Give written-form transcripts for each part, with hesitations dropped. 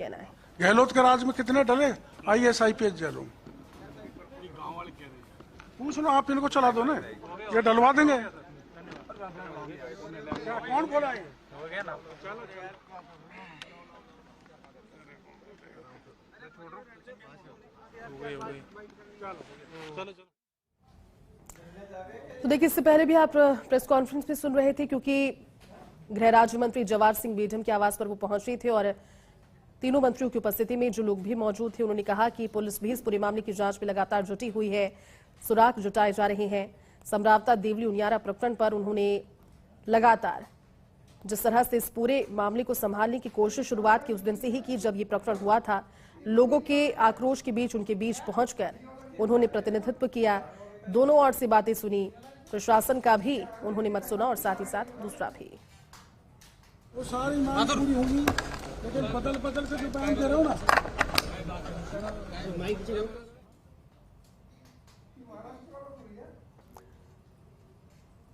कहना है। गहलोत के राज में कितने डले IAS IPS जेलों? पूछ लो आप, इनको चला दो ना, ये डलवा देंगे। क्या कौन बोला है? तो देखिए, इससे पहले भी आप प्रेस कॉन्फ्रेंस में सुन रहे थे, क्योंकि गृह राज्य मंत्री जवाहर सिंह बेढम के आवास पर वो पहुंच रहे थे और तीनों मंत्रियों की उपस्थिति में जो लोग भी मौजूद थे उन्होंने कहा कि पुलिस भी इस पूरे मामले की जांच में लगातार जुटी हुई है, सुराग जुटाए जा रहे हैं। समरावता देवली उनियारा प्रकरण पर उन्होंने लगातार जिस तरह से इस पूरे मामले को संभालने की कोशिश शुरुआत की उस दिन से ही की जब ये प्रकरण हुआ था। लोगों के आक्रोश के बीच उनके बीच पहुंचकर उन्होंने प्रतिनिधित्व किया, दोनों ओर से बातें सुनी, प्रशासन का भी उन्होंने मत सुना और साथ ही साथ दूसरा भी। वो सारी मांग पूरी होगी, लेकिन बदल बदल के जो बयान दे रहे हो ना,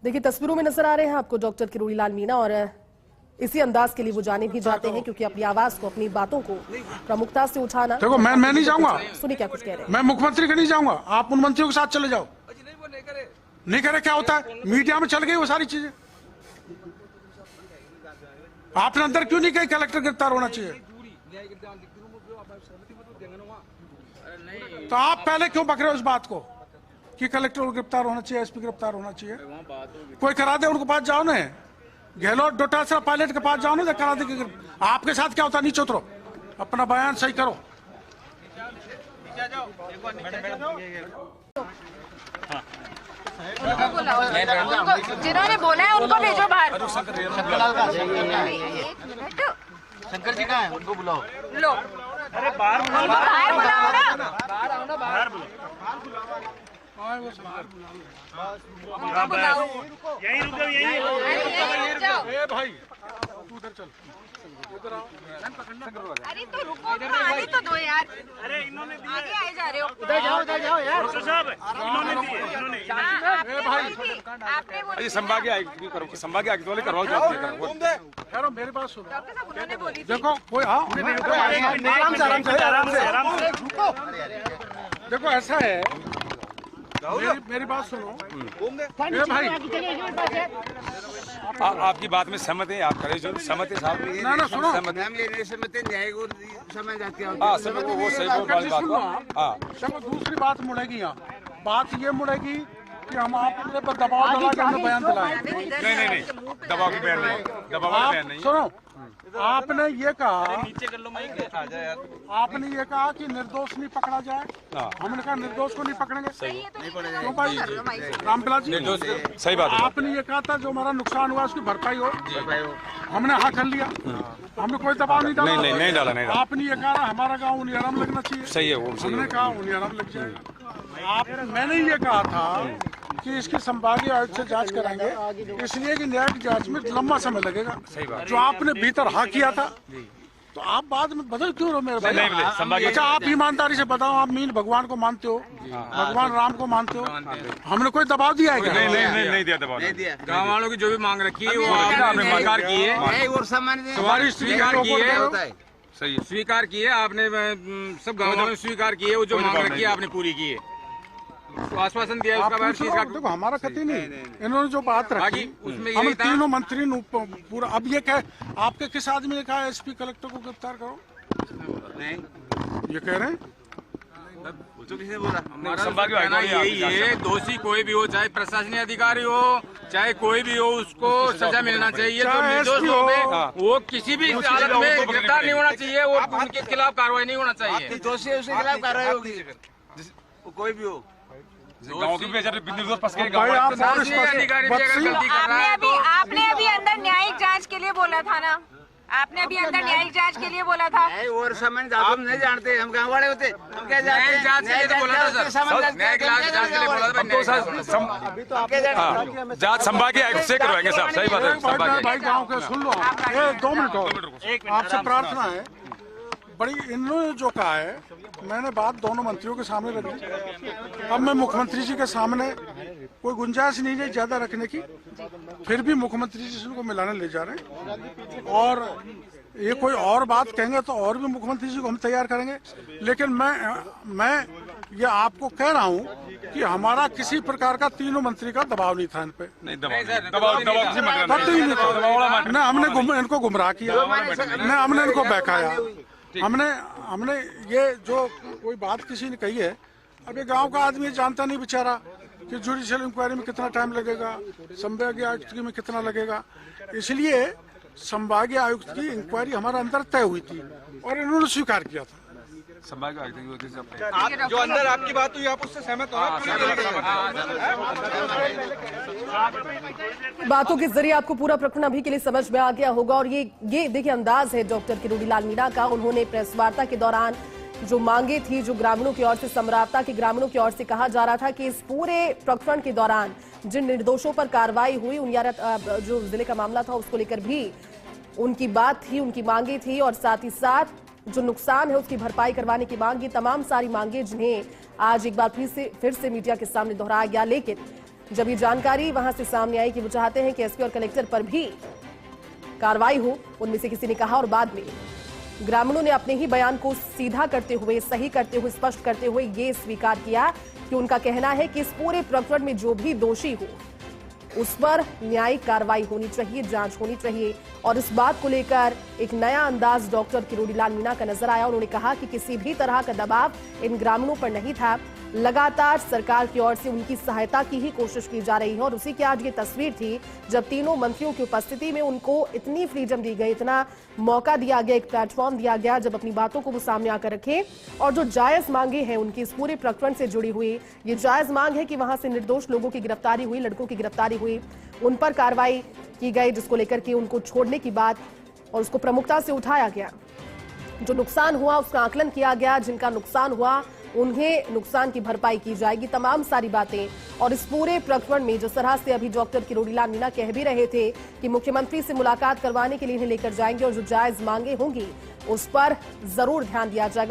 देखिए तस्वीरों में नजर आ रहे हैं आपको डॉक्टर किरोड़ी लाल मीणा, और इसी अंदाज के लिए वो जाने भी जाते हैं, क्योंकि अपनी आवाज को, अपनी बातों को प्रमुखता से उठाना। देखो मैं नहीं जाऊंगा, सुनिए क्या कुछ कह रहे हैं। मैं मुख्यमंत्री के नहीं जाऊंगा, आप उन मंत्रियों के साथ चले जाओ। नहीं करे क्या होता है, मीडिया में चल गई वो सारी चीजें। आपने अंदर क्यों नहीं कही कलेक्टर गिरफ्तार होना चाहिए? तो आप पहले क्यों पकड़े उस बात को कि कलेक्टर को गिरफ्तार होना चाहिए, SP गिरफ्तार होना चाहिए? कोई करा दे, उनको पास जाओ ना, गहलोत डोटासरा पायलट के पास जाओ ना, करा दे। आपके साथ क्या होता, नीचे उतरो, अपना बयान सही करो। जिन्होंने बोला है उनको भेजो बाहर। शंकर जी कहाँ है, उनको बुलाओ। लो, अरे बाहर बुलाओ ना, बाहर आओ ना, बाहर बुलाओ। यहीं रुको, यहीं जाओ। ए भाई तू उधर चल, उधर आओ। अरे तो रुको, आने तो दो यार। अरे इन्होंने आगे आए जा रहे हो। उधर जाओ यार। साहब इन्होंने दिए, ए भाई आपने वो संभाग्य आयुक्त करो, संभाग्य आयुक्त वाले करवाओ, खैर मेरी बात सुनो। डॉक्टर साहब उन्होंने बोली थी। देखो कोई आराम से रुको। देखो ऐसा है, मेरी बात सुनो। ए भाई आपकी बात में सहमत है, आप करें जो सहमत है साहब। ना सुनो, नाम लेने से मत न्याय को समझ जाती है। हाँ सब वो सही बात हाँ। चलो दूसरी बात मुड़ेगी, यहाँ बात ये मुड़ेगी कि हम आपके पर दबाव डाला के हमने बयान दिलाए। नहीं दबाव की बयान नहीं, दबाव का बयान नहीं। सुनो, आपने ये कहा, नीचे कर लो, मैं आ जाए यार। आपने ये कहा कि निर्दोष नहीं पकड़ा जाए। हमने कहा निर्दोष को नहीं पकड़ेंगे। क्यों भाई रामविलास जी, सही बात है। आपने ये कहा था जो हमारा नुकसान हुआ उसकी भरपाई हो, हमने हाँ कर लिया, हमने कोई दबाव नहीं डाला। नहीं डाला। आपने ये कहा हमारा गाँव उनियारम लगना चाहिए, सही है वो, हमने कहा उनियारम लग जाएगा। मैंने ये कहा था कि इसकी संभागीय आयुक्त से जांच कराएंगे, इसलिए कि न्यायिक जांच में लंबा समय लगेगा। जो आपने भीतर हाँ किया था, तो आप बाद में बदल क्यों रहे मेरे भाई? अच्छा आप ईमानदारी से बताओ, आप मीन भगवान को मानते हो, भगवान राम को मानते हो? हमने कोई दबाव दिया है क्या? नहीं दिया दबाव, नहीं दिया। गाँव वालों की जो भी मांग रखी है वो आपने स्वीकार की है, और स्वीकार की है, सही है, स्वीकार की है आपने, सब गाँव वालों ने स्वीकार की है, वो जो मांग रखी है आपने पूरी की है, आश्वासन दिया उसका बाद चीज का। देखो हमारा कति नहीं, इन्होंने जो बात रखी उसमें हम तीनों मंत्री पूरा। अब ये कह, आपके किस आदमी ने कहा SP कलेक्टर को गिरफ्तार करो? नहीं ये कह रहे हैं, किसने बोला? हमारा कहना यही है, दोषी कोई भी हो, चाहे प्रशासनिक अधिकारी हो, चाहे कोई भी हो, उसको सजा मिलना चाहिए। जो निर्दोष लोग हैं वो किसी भी हालत में गिरफ्तार नहीं होना चाहिए और उनके खिलाफ कार्रवाई नहीं होना चाहिए। दोषी है उसके खिलाफ कार्रवाई होगी, कोई भी हो। गाँव की निर्दोष फंस के भाई आप आपने अभी अंदर न्यायिक जांच के लिए बोला था ना, आपने अभी अंदर न्यायिक जांच के लिए बोला था। और सामान्य हम नहीं जानते, हम गाँव वाले होते, हम क्या जानते हैं? जांच के लिए बोला था सर, न्यायिक जांच के लिए बोला था। जांच संभागीय आयुक्त से करवाएंगे साहब, सही बात है। भाई गाँव के सुन लो, 2 मिनट और आपसे प्रार्थना है बड़ी। इन्होंने जो कहा है, मैंने बात दोनों मंत्रियों के सामने रखी। अब मैं मुख्यमंत्री जी के सामने कोई गुंजाइश नहीं है ज्यादा रखने की, फिर भी मुख्यमंत्री जी से उनको मिलाने ले जा रहे हैं। और ये कोई और बात कहेंगे तो और भी मुख्यमंत्री जी को हम तैयार करेंगे, लेकिन मैं ये आपको कह रहा हूँ कि हमारा किसी प्रकार का तीनों मंत्री का दबाव नहीं था इन पे। नहीं दबाव किसी मतलब कतई नहीं था। न हमने इनको गुमराह किया, न हमने इनको बहकाया। हमने ये जो कोई बात किसी ने कही है, अब ये गांव का आदमी जानता नहीं बेचारा कि जुडिशियल इंक्वायरी में कितना टाइम लगेगा, संभागीय आयुक्त में कितना लगेगा। इसलिए संभागीय आयुक्त की इंक्वायरी हमारे अंदर तय हुई थी और इन्होंने स्वीकार किया था। आप जो अंदर आपकी बात हुई, आप उससे सहमत हो? बातों के जरिए आपको पूरा प्रकरण अभी के लिए समझ में आ गया होगा। और ये देखिए अंदाज है डॉक्टर किरोड़ीलाल मीणा का। उन्होंने प्रेस वार्ता के दौरान जो मांगे थी, जो ग्रामीणों की ओर से, समरावता के ग्रामीणों की ओर से कहा जा रहा था कि इस पूरे प्रकरण के दौरान जिन निर्दोषों पर कार्रवाई हुई, उन जो जिले का मामला था उसको लेकर भी उनकी बात थी, उनकी मांगे थी, और साथ ही साथ जो नुकसान है उसकी भरपाई करवाने की मांग, ये तमाम सारी मांगे जिन्हें आज एक बार फिर से मीडिया के सामने दोहराया गया। लेकिन जब ये जानकारी वहां से सामने आई कि वो चाहते हैं कि एसपी और कलेक्टर पर भी कार्रवाई हो, उनमें से किसी ने कहा, और बाद में ग्रामीणों ने अपने ही बयान को सीधा करते हुए, सही करते हुए, स्पष्ट करते हुए ये स्वीकार किया कि उनका कहना है कि इस पूरे प्रकरण में जो भी दोषी हो उस पर न्यायिक कार्रवाई होनी चाहिए, जांच होनी चाहिए। और इस बात को लेकर एक नया अंदाज डॉक्टर किरोड़ीलाल मीणा का नजर आया। उन्होंने कहा कि किसी भी तरह का दबाव इन ग्रामीणों पर नहीं था, लगातार सरकार की ओर से उनकी सहायता की ही कोशिश की जा रही है। और उसी की आज ये तस्वीर थी जब तीनों मंत्रियों की उपस्थिति में उनको इतनी फ्रीडम दी गई, इतना मौका दिया गया, एक प्लेटफॉर्म दिया गया जब अपनी बातों को वो सामने आकर रखें। और जो जायज मांगे हैं उनकी इस पूरे प्रकरण से जुड़ी हुई, ये जायज मांग है कि वहां से निर्दोष लोगों की गिरफ्तारी हुई, लड़कों की गिरफ्तारी हुई, उन पर कार्रवाई की गई, जिसको लेकर के उनको छोड़ने की बात और उसको प्रमुखता से उठाया गया। जो नुकसान हुआ उसका आकलन किया गया, जिनका नुकसान हुआ उन्हें नुकसान की भरपाई की जाएगी, तमाम सारी बातें। और इस पूरे प्रकरण में जिस तरह से अभी डॉक्टर किरोड़ीलाल मीणा कह भी रहे थे कि मुख्यमंत्री से मुलाकात करवाने के लिए इन्हें लेकर जाएंगे और जो जायज मांगे होंगी उस पर जरूर ध्यान दिया जाएगा।